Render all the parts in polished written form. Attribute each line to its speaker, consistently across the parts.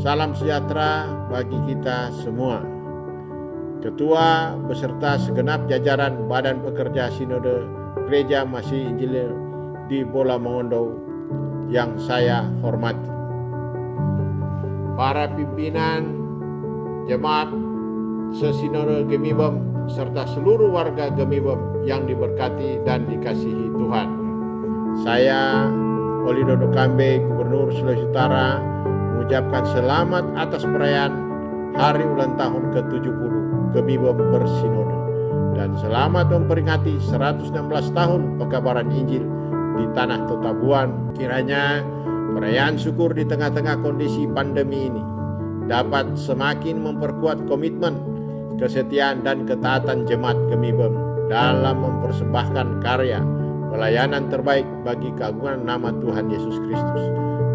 Speaker 1: salam sejahtera bagi kita semua. Ketua beserta segenap jajaran Badan Pekerja Sinode Gereja Masih Injil di Bola Mongondo yang saya hormati. Para pimpinan jemaat sesinode Gemibem serta seluruh warga Gemibem yang diberkati dan dikasihi Tuhan. Saya Olidodo Kambe, Gubernur Sulawesi Utara, mengucapkan selamat atas perayaan Hari Ulang Tahun ke-70 Gemibem Bersinode dan selamat memperingati 116 tahun pekabaran Injil di Tanah Totabuan. Kiranya perayaan syukur di tengah-tengah kondisi pandemi ini dapat semakin memperkuat komitmen, kesetiaan dan ketaatan jemaat Gemibem dalam mempersembahkan karya pelayanan terbaik bagi keagungan nama Tuhan Yesus Kristus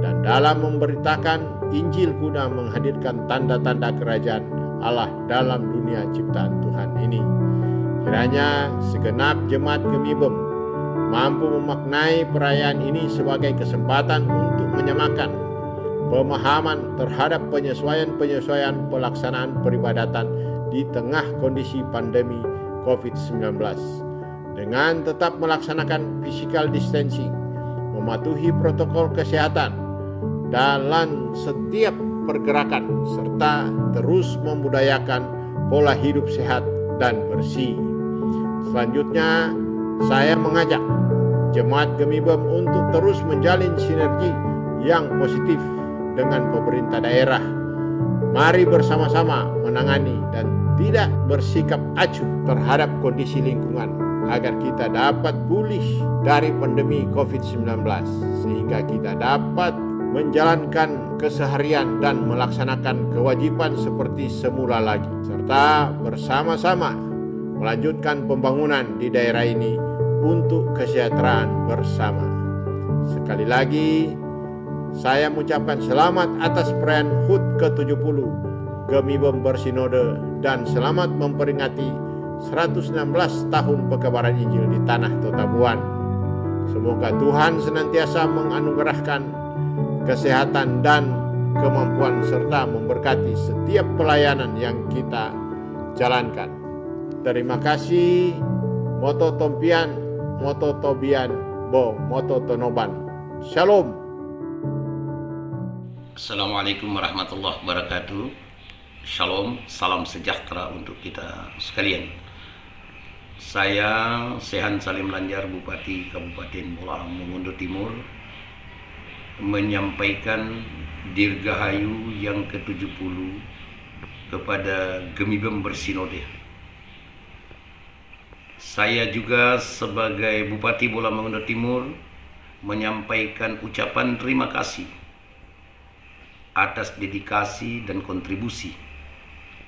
Speaker 1: dan dalam memberitakan Injil guna menghadirkan tanda-tanda kerajaan Allah dalam dunia ciptaan Tuhan ini. Kiranya segenap jemaat Gemibem mampu memaknai perayaan ini sebagai kesempatan untuk menyamakan pemahaman terhadap penyesuaian pelaksanaan peribadatan di tengah kondisi pandemi COVID-19 dengan tetap melaksanakan physical distancing, mematuhi protokol kesehatan dalam setiap pergerakan, serta terus membudayakan pola hidup sehat dan bersih. Selanjutnya, saya mengajak jemaat Gemibem untuk terus menjalin sinergi yang positif dengan pemerintah daerah. Mari bersama-sama menangani dan tidak bersikap acuh terhadap kondisi lingkungan agar kita dapat pulih dari pandemi COVID-19 sehingga kita dapat menjalankan keseharian dan melaksanakan kewajiban seperti semula lagi, serta bersama-sama melanjutkan pembangunan di daerah ini untuk kesejahteraan bersama. Sekali lagi, saya mengucapkan selamat atas perayaan HUT ke-70 Gemibem Bersinode dan selamat memperingati 116 tahun pekabaran Injil di Tanah Totabuan. Semoga Tuhan senantiasa menganugerahkan kesehatan dan kemampuan serta memberkati setiap pelayanan yang kita jalankan. Terima kasih. Moto Tompian, Moto Tobian, Bo, Moto Tonoban. Shalom.
Speaker 2: Assalamualaikum warahmatullahi wabarakatuh. Shalom, salam sejahtera untuk kita sekalian. Saya Sehan Salim Lanjar, Bupati Kabupaten Bola Mongondo Timur, menyampaikan Dirgahayu yang ke-70 kepada Gemibem Bersinode. Saya juga sebagai Bupati Bola Mongondo Timur menyampaikan ucapan terima kasih atas dedikasi dan kontribusi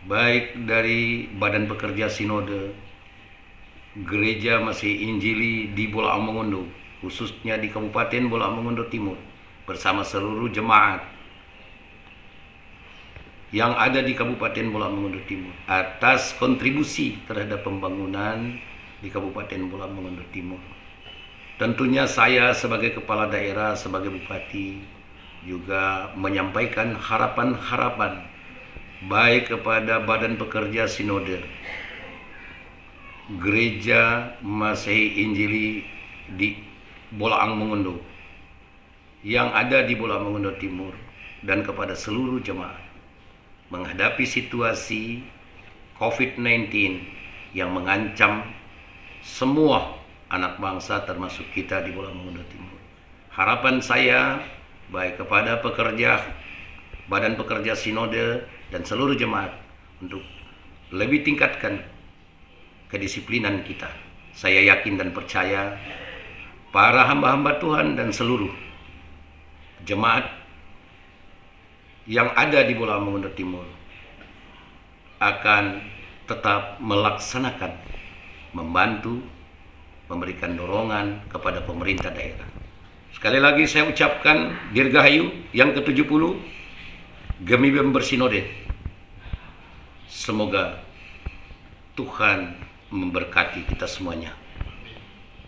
Speaker 2: baik dari Badan Pekerja Sinode Gereja Masih Injili di Bola Mongondo, khususnya di Kabupaten Bola Mongondo Timur, bersama seluruh jemaat yang ada di Kabupaten Bola Mongondo Timur atas kontribusi terhadap pembangunan di Kabupaten Bola Mongondo Timur. Tentunya saya sebagai kepala daerah, sebagai bupati, juga menyampaikan harapan-harapan baik kepada Badan Pekerja Sinode Gereja Masih Injili di Bolaang Mongondo yang ada di Bola Mongondo Timur dan kepada seluruh jemaat menghadapi situasi COVID-19 yang mengancam semua anak bangsa termasuk kita di Bola Mongondo Timur. Harapan saya baik kepada pekerja, Badan Pekerja Sinode dan seluruh jemaat untuk lebih tingkatkan kedisiplinan kita. Saya yakin dan percaya para hamba-hamba Tuhan dan seluruh jemaat yang ada di Bola Mongondo Timur akan tetap melaksanakan, membantu, memberikan dorongan kepada pemerintah daerah. Sekali lagi saya ucapkan Dirgahayu yang ke-70 Gemibem Bersinode. Semoga Tuhan memberkati kita semuanya.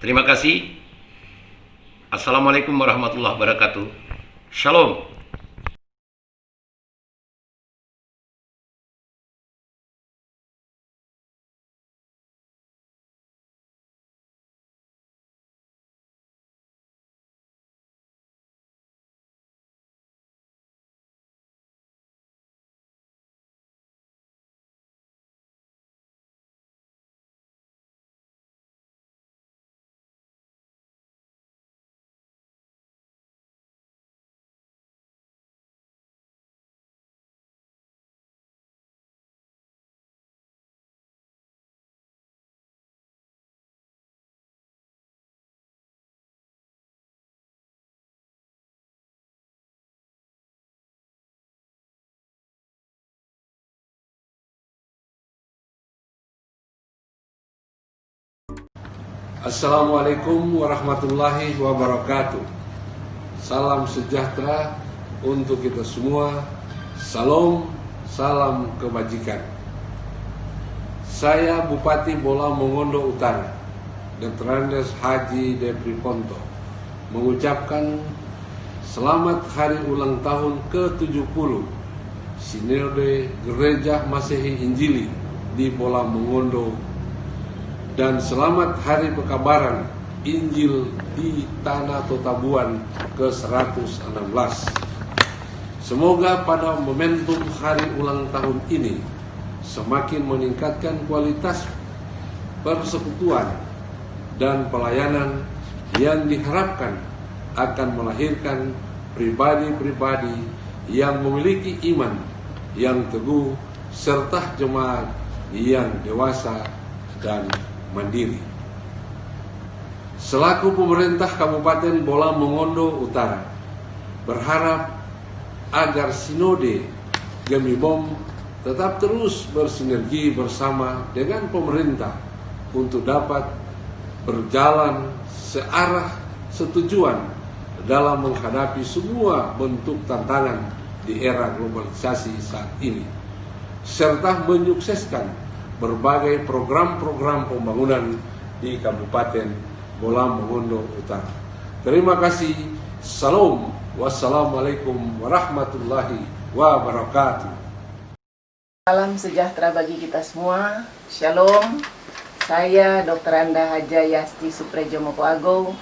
Speaker 2: Terima kasih. Assalamualaikum warahmatullahi wabarakatuh. Shalom.
Speaker 3: Assalamualaikum warahmatullahi wabarakatuh. Salam sejahtera untuk kita semua. Salam, salam kebajikan. Saya Bupati Bola Mongondo Utara, Dr. Andes Haji Depri Ponto, mengucapkan selamat hari ulang tahun ke-70 Sinode Gereja Masehi Injili di Bola Mongondo, dan selamat Hari Pekabaran Injil di Tanah Totabuan ke-116. Semoga pada momentum hari ulang tahun ini semakin meningkatkan kualitas persekutuan dan pelayanan yang diharapkan akan melahirkan pribadi-pribadi yang memiliki iman yang teguh serta jemaat yang dewasa dan mandiri. Selaku pemerintah Kabupaten Bola Mongondo Utara, berharap agar Sinode Gemibom tetap terus bersinergi bersama dengan pemerintah untuk dapat berjalan searah setujuan dalam menghadapi semua bentuk tantangan di era globalisasi saat ini, serta menyukseskan berbagai program-program pembangunan di Kabupaten Bola Mongondo Utara. Terima kasih. Salam. Wassalamualaikum warahmatullahi wabarakatuh.
Speaker 4: Salam sejahtera bagi kita semua. Shalom. Saya Dr. Anda Haja Yasti Suprejo Mokoago,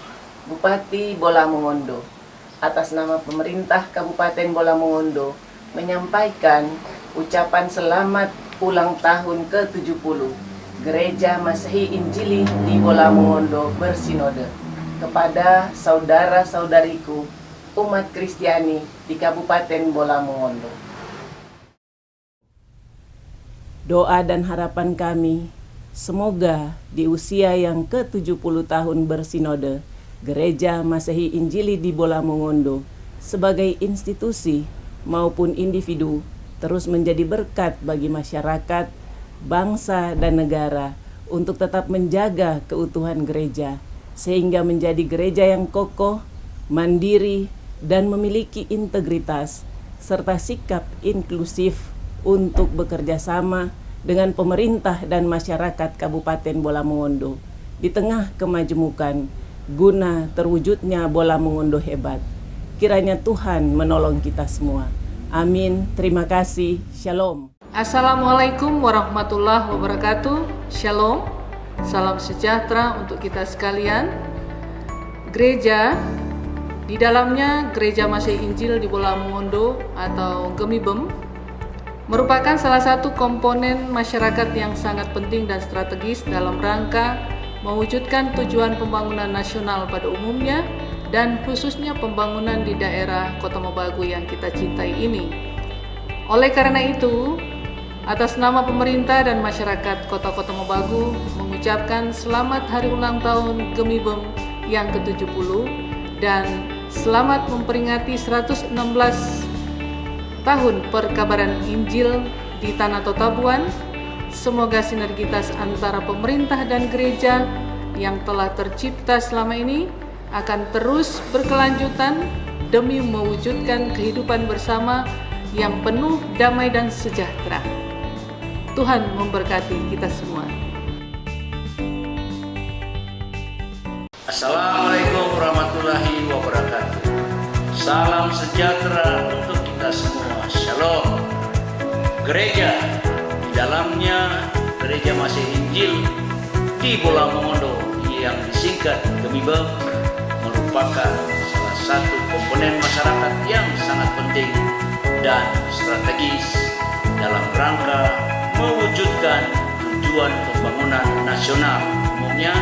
Speaker 4: Bupati Bola Mongondo, atas nama pemerintah Kabupaten Bola Mongondo menyampaikan ucapan selamat ulang tahun ke-70 Gereja Masehi Injili di Bola Mongondo bersinode kepada saudara-saudariku umat Kristiani di Kabupaten Bola Mongondo. Doa dan harapan kami, semoga di usia yang ke-70 tahun bersinode Gereja Masehi Injili di Bola Mongondo sebagai institusi maupun individu terus menjadi berkat bagi masyarakat, bangsa, dan negara untuk tetap menjaga keutuhan gereja, sehingga menjadi gereja yang kokoh, mandiri, dan memiliki integritas, serta sikap inklusif untuk bekerja sama dengan pemerintah dan masyarakat Kabupaten Bola Mongondo di tengah kemajemukan guna terwujudnya Bola Mongondo hebat. Kiranya Tuhan menolong kita semua. Amin. Terima kasih. Shalom.
Speaker 5: Assalamualaikum warahmatullahi wabarakatuh. Shalom. Salam sejahtera untuk kita sekalian. Gereja, di dalamnya Gereja Masehi Injil di Bola Mongondo atau Gemibem, merupakan salah satu komponen masyarakat yang sangat penting dan strategis dalam rangka mewujudkan tujuan pembangunan nasional pada umumnya dan khususnya pembangunan di daerah Kota Mobagu yang kita cintai ini. Oleh karena itu, atas nama pemerintah dan masyarakat Kota Mobagu mengucapkan selamat hari ulang tahun Gemibem yang ke-70 dan selamat memperingati 116 tahun perkabaran Injil di Tanah Totabuan. Semoga sinergitas antara pemerintah dan gereja yang telah tercipta selama ini akan terus berkelanjutan demi mewujudkan kehidupan bersama yang penuh damai dan sejahtera. Tuhan memberkati kita semua.
Speaker 2: Assalamualaikum warahmatullahi wabarakatuh. Salam sejahtera untuk kita semua. Shalom. Gereja, di dalamnya Gereja Masehi Injil di Bola Mongondo yang disingkat Gemibem, merupakan salah satu komponen masyarakat yang sangat penting dan strategis dalam rangka mewujudkan tujuan pembangunan nasional umumnya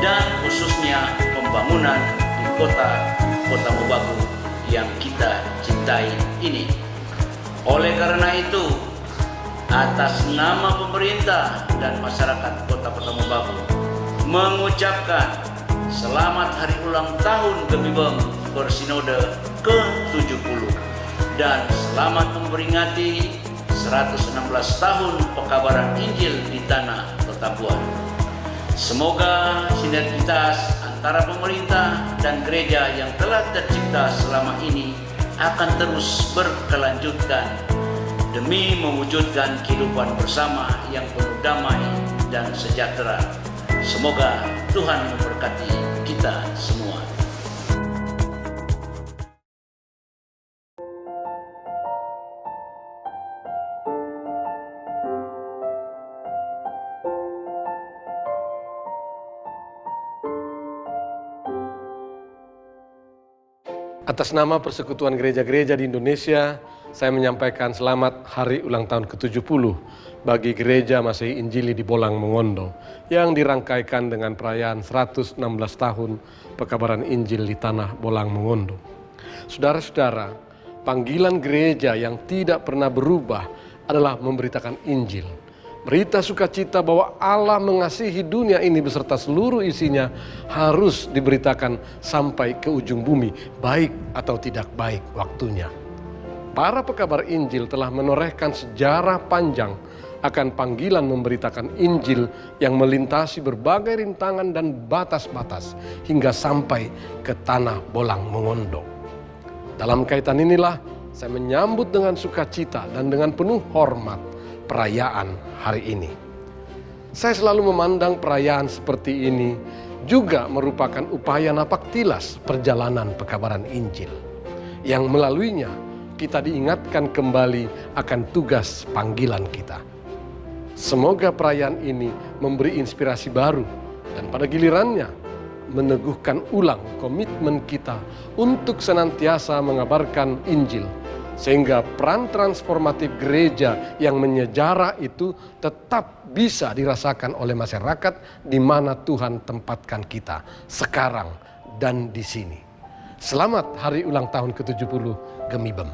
Speaker 2: dan khususnya pembangunan di Kota Mobagu yang kita cintai ini. Oleh karena itu, atas nama pemerintah dan masyarakat Kota Mobagu mengucapkan selamat hari ulang tahun Gemibem bersinode ke-70 dan selamat memperingati 116 tahun pekabaran Injil di Tanah Totabuan. Semoga sinergitas antara pemerintah dan gereja yang telah tercipta selama ini akan terus berkelanjutan demi mewujudkan kehidupan bersama yang penuh damai dan sejahtera. Semoga Tuhan memberkati kita semua.
Speaker 3: Atas nama Persekutuan Gereja-Gereja di Indonesia, saya menyampaikan selamat Hari Ulang Tahun ke-70 bagi Gereja Masehi Injili di Bolang Mongondo yang dirangkaikan dengan perayaan 116 tahun pekabaran Injil di tanah Bolang Mongondo. Saudara-saudara, panggilan gereja yang tidak pernah berubah adalah memberitakan Injil. Berita sukacita bahwa Allah mengasihi dunia ini beserta seluruh isinya harus diberitakan sampai ke ujung bumi, baik atau tidak baik waktunya. Para pekabar Injil telah menorehkan sejarah panjang akan panggilan memberitakan Injil yang melintasi berbagai rintangan dan batas-batas hingga sampai ke tanah Bolang Mongondo. Dalam kaitan inilah saya menyambut dengan sukacita dan dengan penuh hormat perayaan hari ini. Saya selalu memandang perayaan seperti ini juga merupakan upaya napak tilas perjalanan pekabaran Injil, yang melaluinya kita diingatkan kembali akan tugas panggilan kita. Semoga perayaan ini memberi inspirasi baru dan pada gilirannya meneguhkan ulang komitmen kita untuk senantiasa mengabarkan Injil, sehingga peran transformatif gereja yang menyejarah itu tetap bisa dirasakan oleh masyarakat di mana Tuhan tempatkan kita sekarang dan di sini. Selamat Hari Ulang Tahun ke-70 Gemibem.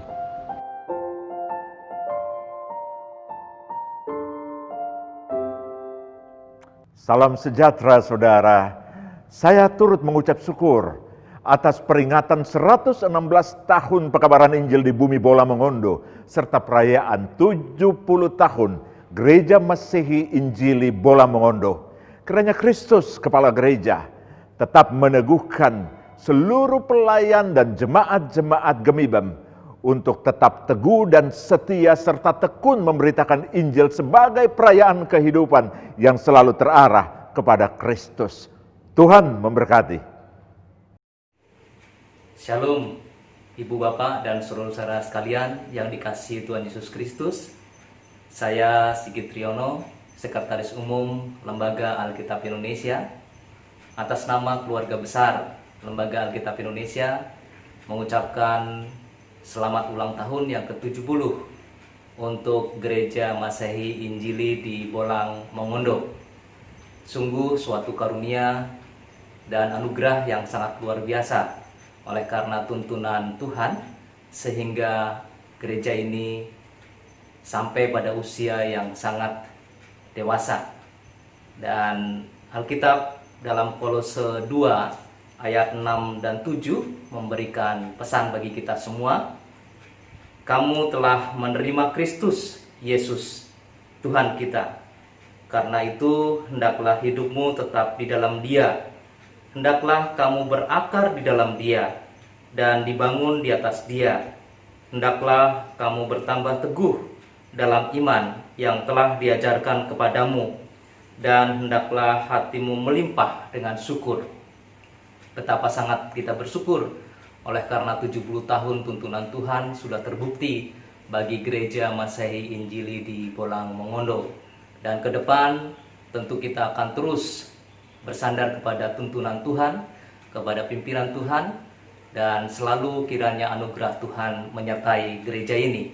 Speaker 1: Salam sejahtera saudara. Saya turut mengucap syukur atas peringatan 116 tahun pekabaran Injil di bumi Bolang Mongondo serta perayaan 70 tahun Gereja Masehi Injili Bolang Mongondo. Kiranya Kristus Kepala Gereja tetap meneguhkan seluruh pelayan dan jemaat-jemaat Gemibem untuk tetap teguh dan setia serta tekun memberitakan Injil sebagai perayaan kehidupan yang selalu terarah kepada Kristus. Tuhan memberkati.
Speaker 6: Shalom, Ibu Bapak dan saudara-saudara sekalian yang dikasihi Tuhan Yesus Kristus. Saya Sigit Triyono, Sekretaris Umum Lembaga Alkitab Indonesia. Atas nama keluarga besar Lembaga Alkitab Indonesia, mengucapkan selamat ulang tahun yang ke-70 untuk Gereja Masehi Injili di Bolang Mongondo. Sungguh suatu karunia dan anugerah yang sangat luar biasa oleh karena tuntunan Tuhan, sehingga gereja ini sampai pada usia yang sangat dewasa. Dan Alkitab dalam Kolose 2 ayat 6 dan 7 memberikan pesan bagi kita semua. Kamu telah menerima Kristus Yesus Tuhan kita. Karena itu hendaklah hidupmu tetap di dalam Dia. Hendaklah kamu berakar di dalam Dia dan dibangun di atas Dia. Hendaklah kamu bertambah teguh dalam iman yang telah diajarkan kepadamu, dan hendaklah hatimu melimpah dengan syukur. Betapa sangat kita bersyukur oleh karena 70 tahun tuntunan Tuhan sudah terbukti bagi Gereja Masehi Injili di Bolang Mongondo. Dan ke depan tentu kita akan terus bersandar kepada tuntunan Tuhan, kepada pimpinan Tuhan, dan selalu kiranya anugerah Tuhan menyertai gereja ini.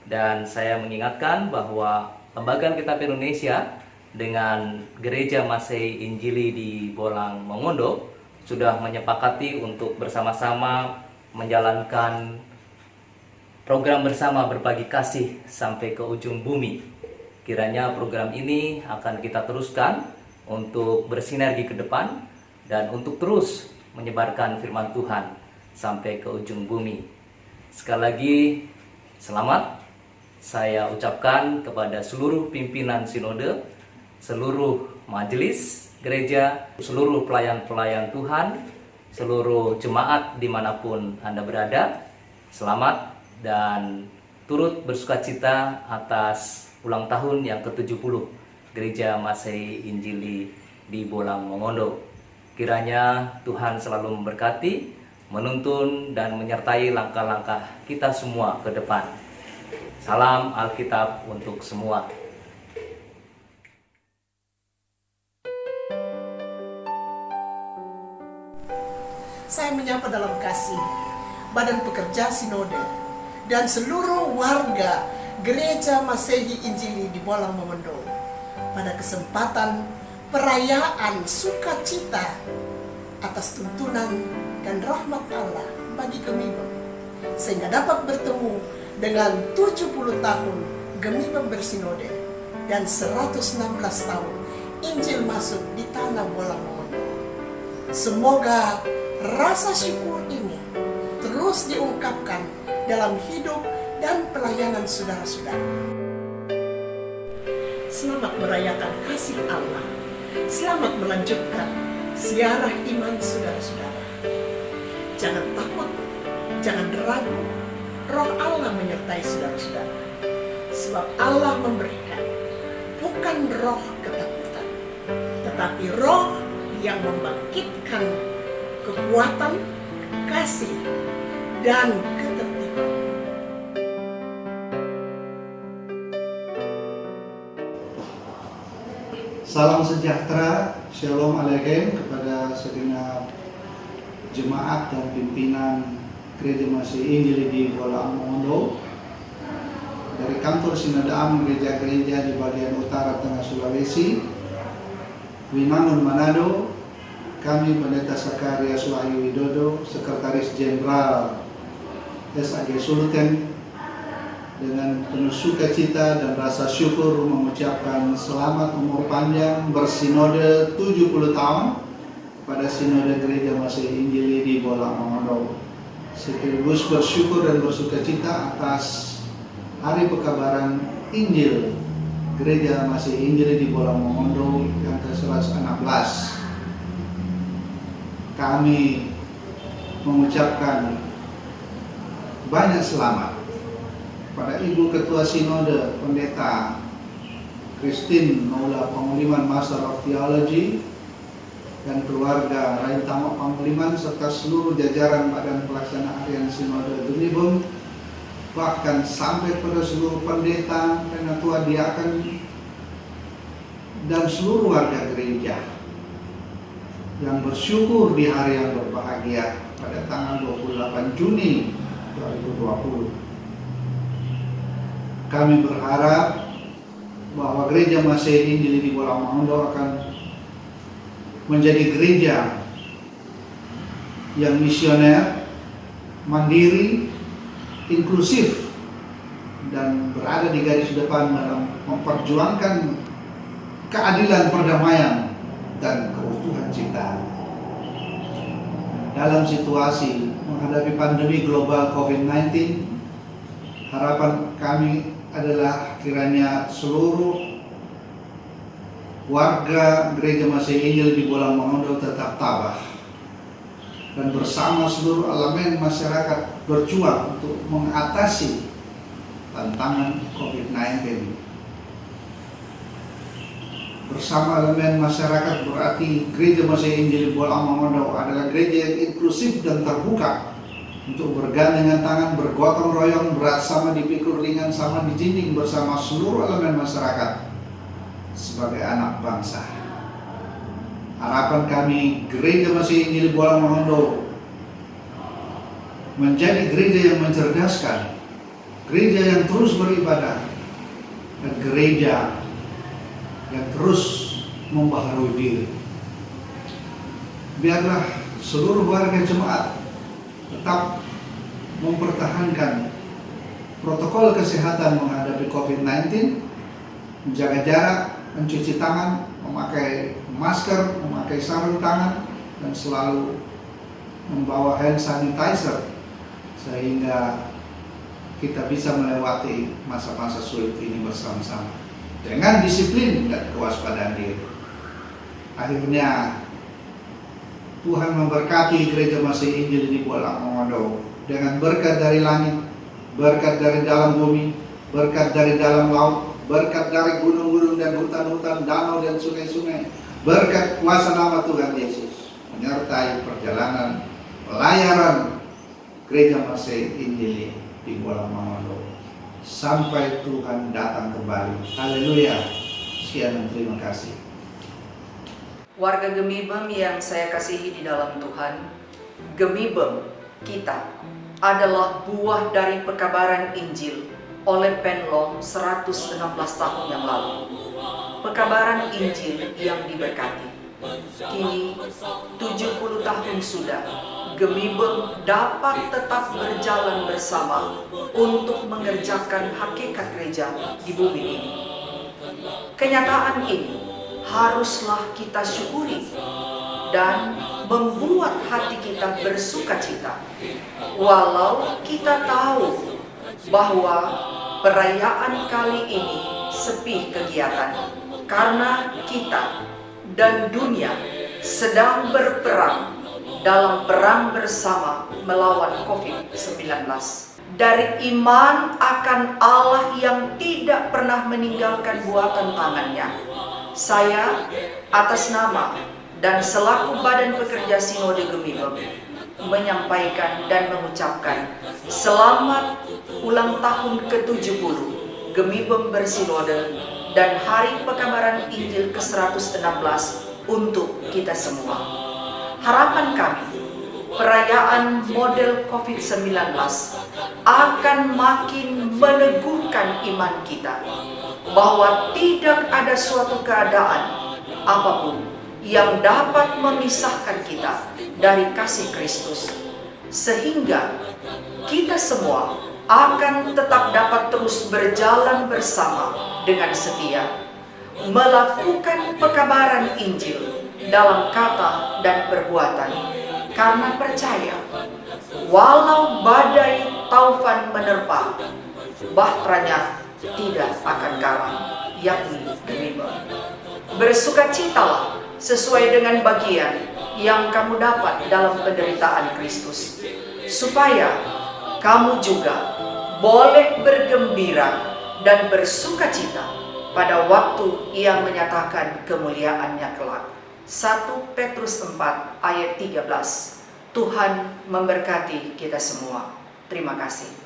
Speaker 6: Dan saya mengingatkan bahwa Lembaga Alkitab Indonesia dengan Gereja Masehi Injili di Bolang Mongondo sudah menyepakati untuk bersama-sama menjalankan program bersama berbagi kasih sampai ke ujung bumi. Kiranya program ini akan kita teruskan untuk bersinergi ke depan dan untuk terus menyebarkan firman Tuhan sampai ke ujung bumi. Sekali lagi, selamat saya ucapkan kepada seluruh pimpinan sinode, seluruh majelis gereja, seluruh pelayan-pelayan Tuhan, seluruh jemaat dimanapun Anda berada, selamat dan turut bersukacita atas ulang tahun yang ke-70 Gereja Masehi Injili di Bolang Mongondo. Kiranya Tuhan selalu memberkati, menuntun dan menyertai langkah-langkah kita semua ke depan. Salam Alkitab untuk semua.
Speaker 7: Saya menyapa dalam kasih Badan Pekerja Sinode dan seluruh warga Gereja Masehi Injili di Bolang Mongondo pada kesempatan perayaan sukacita atas tuntunan dan rahmat Allah bagi Gemibem, sehingga dapat bertemu dengan 70 tahun Gemibem bersinode dan 116 tahun Injil masuk di tanah Bolang Mongondo. Semoga rasa syukur ini terus diungkapkan dalam hidup dan pelayanan saudara-saudara. Selamat merayakan kasih Allah. Selamat melanjutkan ziarah iman saudara-saudara. Jangan takut, jangan ragu. Roh Allah menyertai saudara-saudara. Sebab Allah memberikan bukan roh ketakutan, tetapi roh yang membangkitkan kekuatan, kasih, dan ketertiban.
Speaker 8: Salam sejahtera, Shalom Aleichem kepada segenap jemaat dan pimpinan Gereja Masehi Injili di Bolang Mongondo. Dari kantor Sinode Am gereja-gereja di bagian utara tengah Sulawesi, Winangun Manado, kami Pendeta Sakarias Wahyu Widodo, Sekretaris Jenderal SAG Sulteng, dengan penuh sukacita dan rasa syukur mengucapkan selamat umur panjang bersinode 70 tahun pada Sinode Gereja Masehi Injili di Bolang Mongondo. Sekaligus bersyukur dan bersukacita atas Hari Pekabaran Injil Gereja Masehi Injili di Bolang Mongondo yang ke-116. Kami mengucapkan banyak selamat pada Ibu Ketua Sinode Pendeta Christine Maula Panguliman Master of Theology dan keluarga Rain Tamak Panguliman serta seluruh jajaran Badan Pelaksana Harian Sinode Gemibem, bahkan sampai pada seluruh pendeta, penatua diaken dan seluruh warga gereja yang bersyukur di hari yang berbahagia pada tanggal 28 Juni 2020. Kami berharap bahwa Gereja Masehi Injili di Bolang Mongondo akan menjadi gereja yang misioner, mandiri, inklusif, dan berada di garis depan dalam memperjuangkan keadilan, perdamaian, dan keutuhan cipta. Dalam situasi menghadapi pandemi global COVID-19, harapan kami adalah kiranya seluruh warga Gereja Masehi Injili di Bolang Mongondo tetap tabah dan bersama seluruh elemen masyarakat berjuang untuk mengatasi tantangan COVID-19. Bersama elemen masyarakat berarti Gereja Masehi Injili Bolang Mongondo adalah gereja yang inklusif dan terbuka untuk bergandengan tangan, bergotong royong, berat sama dipikul, ringan sama dijinjing bersama seluruh elemen masyarakat sebagai anak bangsa. Harapan kami Gereja Masehi Injili Bolang Mongondo menjadi gereja yang mencerdaskan, gereja yang terus beribadah, dan gereja yang terus membaharui diri. Biarlah seluruh warga jemaat tetap mempertahankan protokol kesehatan menghadapi COVID-19, menjaga jarak, mencuci tangan, memakai masker, memakai sarung tangan, dan selalu membawa hand sanitizer sehingga kita bisa melewati masa-masa sulit ini bersama-sama dengan disiplin dan kewaspadaan diri. Akhirnya Tuhan memberkati Gereja Masih Injili di Bolang Mongondo dengan berkat dari langit, berkat dari dalam bumi, berkat dari dalam laut, berkat dari gunung-gunung dan hutan-hutan, danau dan sungai-sungai, berkat kuasa nama Tuhan Yesus menyertai perjalanan pelayaran Gereja Masih Injili di Bolang Mongondo sampai Tuhan datang kembali. Haleluya. Sekian dan terima kasih.
Speaker 9: Warga Gemibem yang saya kasihi di dalam Tuhan, Gemibem kita adalah buah dari pekabaran Injil oleh Penlong 116 tahun yang lalu. Pekabaran Injil yang diberkati. Kini 70 tahun sudah, Gemibem dapat tetap berjalan bersama untuk mengerjakan hakikat gereja di bumi ini. Kenyataan ini haruslah kita syukuri dan membuat hati kita bersuka cita, walau kita tahu bahwa perayaan kali ini sepi kegiatan karena kita dan dunia sedang berperang dalam perang bersama melawan COVID-19. Dari iman akan Allah yang tidak pernah meninggalkan buatan tangannya, saya atas nama dan selaku Badan Pekerja Sinode Gemibem menyampaikan dan mengucapkan selamat ulang tahun ke-70 Gemibem bersinode dan Hari Pekabaran Injil ke-116 untuk kita semua. Harapan kami, perayaan model COVID-19 akan makin meneguhkan iman kita bahwa tidak ada suatu keadaan apapun yang dapat memisahkan kita dari kasih Kristus, sehingga kita semua akan tetap dapat terus berjalan bersama dengan setia, melakukan pekabaran Injil dalam kata dan perbuatan, karena percaya walau badai taufan menerpa, bahteranya tidak akan karam, yakni Gemibem. Bersukacitalah sesuai dengan bagian yang kamu dapat dalam penderitaan Kristus, supaya kamu juga boleh bergembira dan bersukacita pada waktu Ia menyatakan kemuliaannya kelak. 1 Petrus 4 ayat 13. Tuhan memberkati kita semua. Terima kasih.